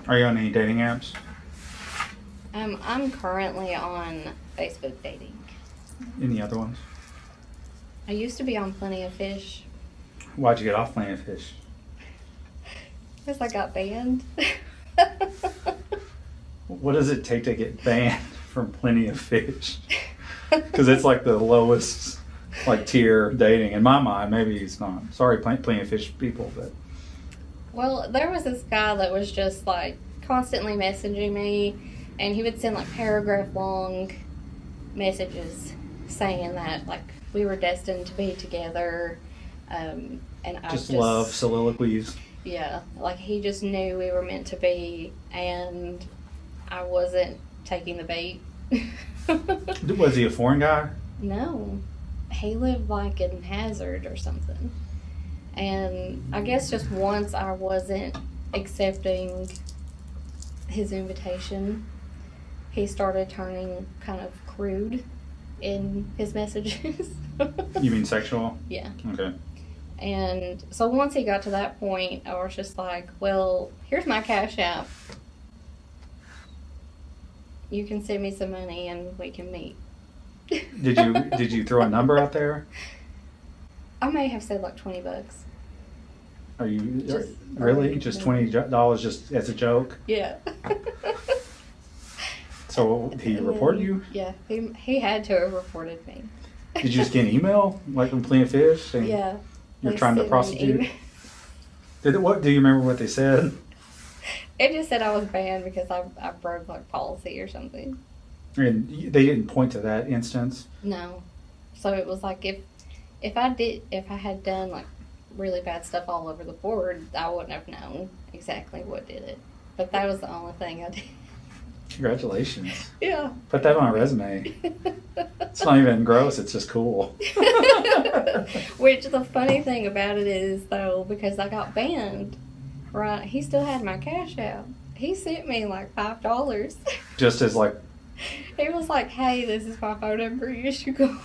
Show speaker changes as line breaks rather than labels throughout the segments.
Are you on any dating apps?
I'm currently on Facebook dating.
Any other ones?
I used to be on Plenty of Fish.
Why'd you get off Plenty of Fish?
Because I got banned.
What does it take to get banned from Plenty of Fish? Because it's like the lowest tier dating in my mind. Maybe it's not. Sorry, Plenty of Fish people, but
Well, there was this guy that was just like constantly messaging me, and he would send like paragraph long messages saying that like we were destined to be together, and I
just love soliloquies.
Yeah, like he just knew we were meant to be, and I wasn't taking the bait.
Was he a foreign guy?
No, he lived like in Hazard or something. And I guess just once I wasn't accepting his invitation, he started turning kind of crude in his messages.
You mean sexual?
Yeah.
Okay.
And so once he got to that point, I was just like, well, here's my Cash App. You can send me some money and we can meet.
Did you throw a number out there?
I may have said like $20.
Are you really just $20 just as a joke?
Yeah.
So he reported you?
Yeah, he had to have reported me.
Did you just get an email like from Plenty of Fish? And
yeah.
You're trying to prostitute? Do you remember what they said?
It just said I was banned because I broke like policy or something.
And they didn't point to that instance?
No. So it was like if I had done like really bad stuff all over the board, I wouldn't have known exactly what did it. But that was the only thing I did.
Congratulations.
Yeah.
Put that on a resume. It's not even gross, it's just cool.
Which the funny thing about it is though, because I got banned, right, he still had my Cash App. He sent me like $5.
Just as like...
He was like, hey, this is my phone number, you should go.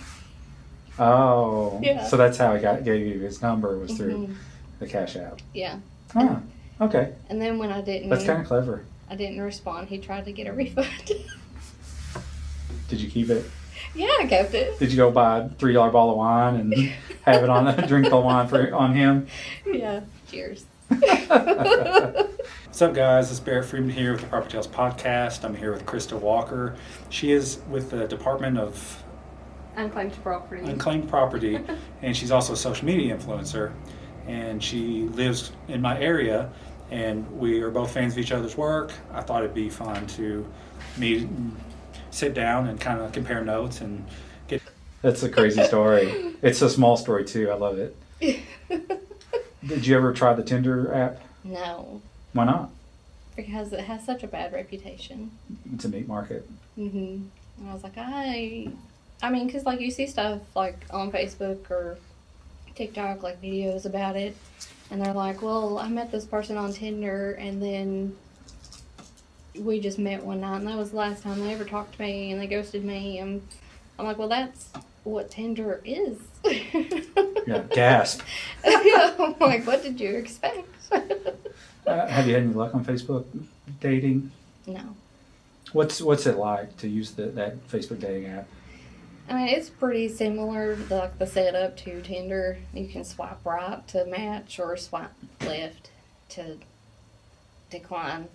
Oh.
Yeah.
So that's how he gave you his number, was through the Cash App.
Yeah.
Ah, okay.
And then when I didn't...
That's kind of clever.
I didn't respond, he tried to get a refund.
Did you keep it?
Yeah, I kept it.
Did you go buy a $3 bottle of wine and have it drink the wine on him?
Yeah. Cheers.
What's up, guys? It's Barrett Freeman here with the PropertyTales podcast. I'm here with Christa Walker. She is with the Department of
Unclaimed
Property, and she's also a social media influencer. And she lives in my area, and we are both fans of each other's work. I thought it'd be fun to meet and sit down and kind of compare notes and get... That's a crazy story. It's a small story, too. I love it. Did you ever try the Tinder app?
No.
Why not?
Because it has such a bad reputation.
It's a meat market.
And I was like, I mean, because like you see stuff like on Facebook or TikTok, like videos about it, and they're like, well, I met this person on Tinder, and then we just met one night, and that was the last time they ever talked to me, and they ghosted me, and I'm like, well, that's what Tinder is.
Yeah, gasp.
Yeah, I'm like, what did you expect?
Have you had any luck on Facebook dating?
No.
What's it like to use that Facebook dating app?
I mean, it's pretty similar, like the setup to Tinder. You can swipe right to match or swipe left to decline.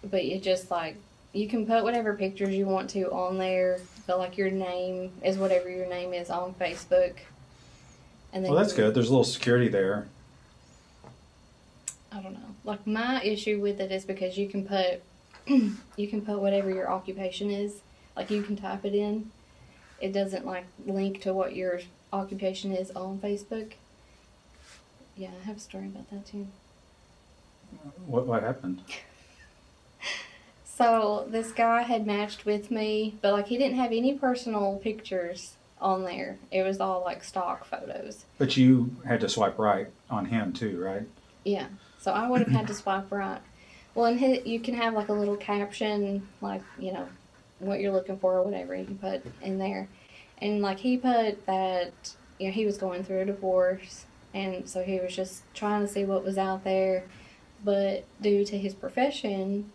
But you just like, you can put whatever pictures you want to on there, but like your name is whatever your name is on Facebook. And then
Well, that's good. There's a little security there.
I don't know. Like my issue with it is because you can put whatever your occupation is. Like you can type it in. It doesn't like link to what your occupation is on Facebook. Yeah, I have a story about that too.
What happened?
So this guy had matched with me, but like he didn't have any personal pictures on there. It was all like stock photos.
But you had to swipe right on him too, right?
Yeah. So I would have had to swipe right. Well, and you can have like a little caption, like, you know, what you're looking for or whatever you can put in there. And like he put that, he was going through a divorce, and so he was just trying to see what was out there. but due to his profession,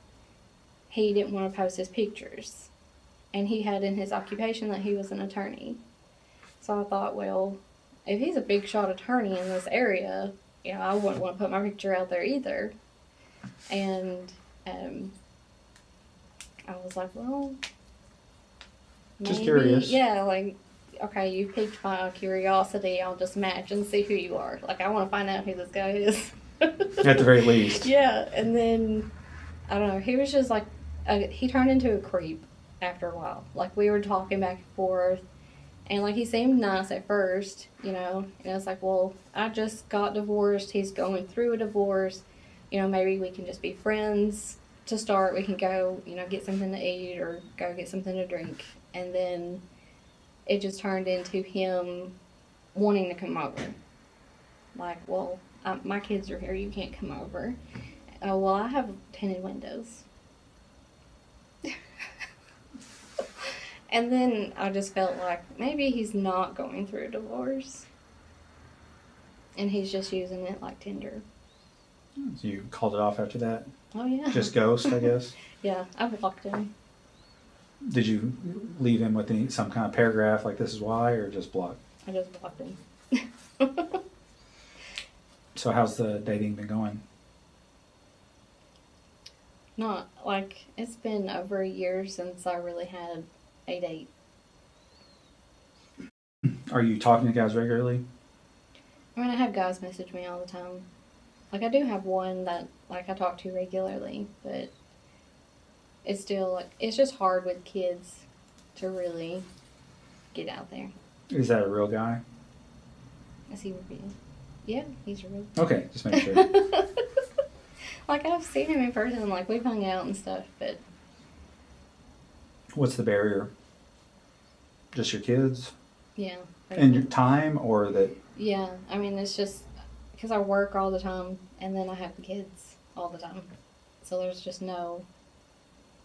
he didn't want to post his pictures. And he had in his occupation that he was an attorney. So I thought, well, if he's a big shot attorney in this area, I wouldn't want to put my picture out there either. And I was like, well,
Just
maybe,
curious.
yeah, like, okay, you piqued my curiosity. I'll just match and see who you are. Like, I want to find out who this guy is.
At the very least.
Yeah, and then, I don't know, he was just like, he turned into a creep after a while. Like, we were talking back and forth, and, like, he seemed nice at first, and it's like, well, I just got divorced. He's going through a divorce. Maybe we can just be friends to start. We can go, get something to eat or go get something to drink. And then it just turned into him wanting to come over. Like, well, my kids are here. You can't come over. Well, I have tinted windows. And then I just felt like maybe he's not going through a divorce. And he's just using it like Tinder.
So you called it off after that?
Oh, yeah.
Just ghost, I guess?
Yeah, I blocked him.
Did you leave him with some kind of paragraph like this is why, or just block?
I just blocked him.
So how's the dating been going?
Not, like, it's been over a year since I really had a date.
Are you talking to guys regularly?
I mean, I have guys message me all the time. Like, I do have one that, like, I talk to regularly, but it's still, like, it's just hard with kids to really get out there.
Is that a real guy?
Is he real? Yeah, he's real.
Okay, just make sure.
Like, I've seen him in person, like, we've hung out and stuff, but...
What's the barrier? Just your kids?
Yeah.
And your time, or that...
Yeah, I mean, it's just because I work all the time, and then I have the kids all the time. So there's just no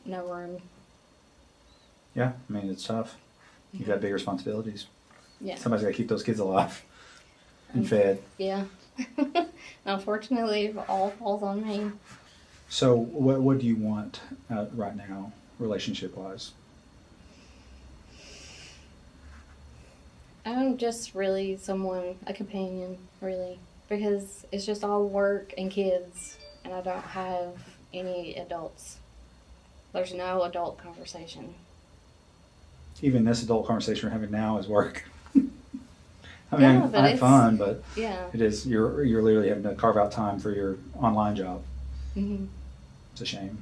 room.
Yeah, I mean, it's tough. You've got big responsibilities.
Yeah.
Somebody's got to keep those kids alive and fed.
Yeah. Unfortunately, it all falls on me.
So what do you want right now, relationship-wise?
I'm just really a companion, really. Because it's just all work and kids, and I don't have any adults. There's no adult conversation.
Even this adult conversation we're having now is work. I mean,
Yeah, but
I have
it's
fun, but
Yeah.
it is, you're literally having to carve out time for your online job.
Mm-hmm.
It's a shame.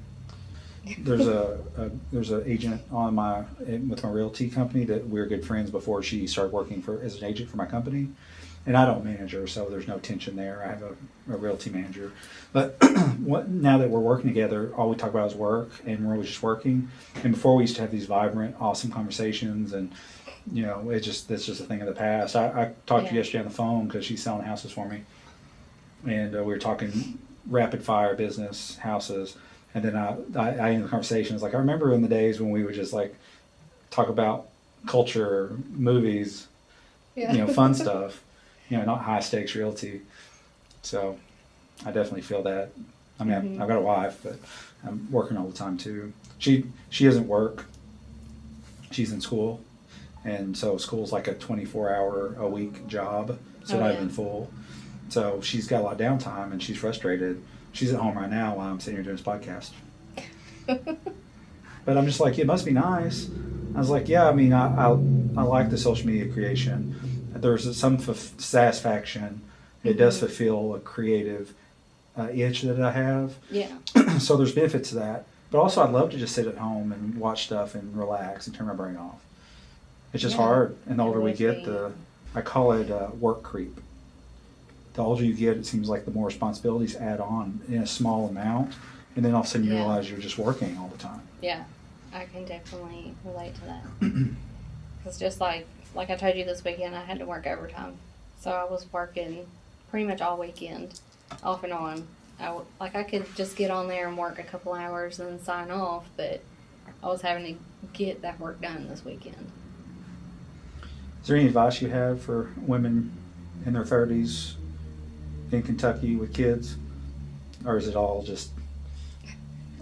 There's a agent with my realty company that we were good friends before she started working as an agent for my company, and I don't manage her, so there's no tension there. I have a realty manager, but now that we're working together, all we talk about is work, and we're always just working. And before we used to have these vibrant, awesome conversations, and that's just a thing of the past. I talked to you yesterday on the phone because she's selling houses for me, and we were talking rapid fire business houses. And then I ended the conversation. I was like, I remember in the days when we would just like talk about culture, movies, fun stuff, not high stakes realty. So I definitely feel that. I mean, I've got a wife, but I'm working all the time too. She doesn't work. She's in school. And so school's like a 24-hour-a-week job. So not even full. So she's got a lot of downtime and she's frustrated. She's at home right now while I'm sitting here doing this podcast. But I'm just like, it must be nice. I was like, yeah, I mean, I like the social media creation. There's some satisfaction. It does fulfill a creative itch that I have.
Yeah.
So there's benefits to that. But also I'd love to just sit at home and watch stuff and relax and turn my brain off. It's just hard. And the older we get, I call it work creep. The older you get, it seems like the more responsibilities add on in a small amount, and then all of a sudden you realize you're just working all the time.
Yeah, I can definitely relate to that. Because just like I told you this weekend, I had to work overtime. So I was working pretty much all weekend, off and on. I could just get on there and work a couple hours and then sign off, but I was having to get that work done this weekend.
Is there any advice you have for women in their 30s in Kentucky with kids? or is it all just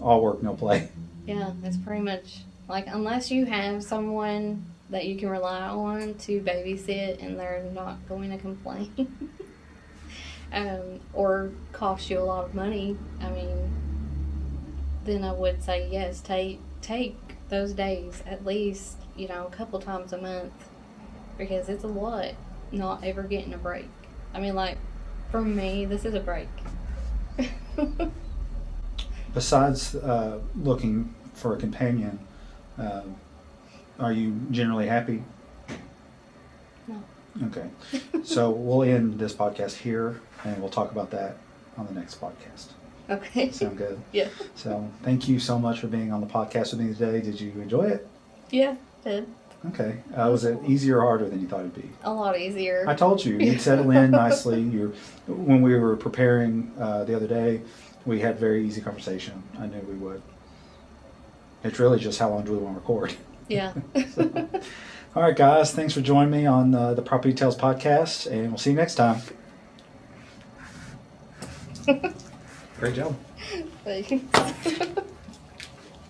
all work, no play?
Yeah, it's pretty much like unless you have someone that you can rely on to babysit and they're not going to complain or cost you a lot of money, I mean, then I would say yes, take those days at least, you know, a couple times a month, because it's a lot not ever getting a break. I mean, like, for me, this is a break.
Besides looking for a companion, are you generally happy?
No.
Okay. So we'll end this podcast here, and we'll talk about that on the next podcast.
Okay.
Sound good?
Yeah.
So thank you so much for being on the podcast with me today. Did you enjoy it?
Yeah, did.
Okay. Was it easier or harder than you thought it'd be?
A lot easier.
I told you. You'd settle in nicely. When we were preparing the other day, we had very easy conversation. I knew we would. It's really just how long do we want to record?
Yeah.
So, all right, guys. Thanks for joining me on the PropertyTales podcast, and we'll see you next time. Great job.
Thanks.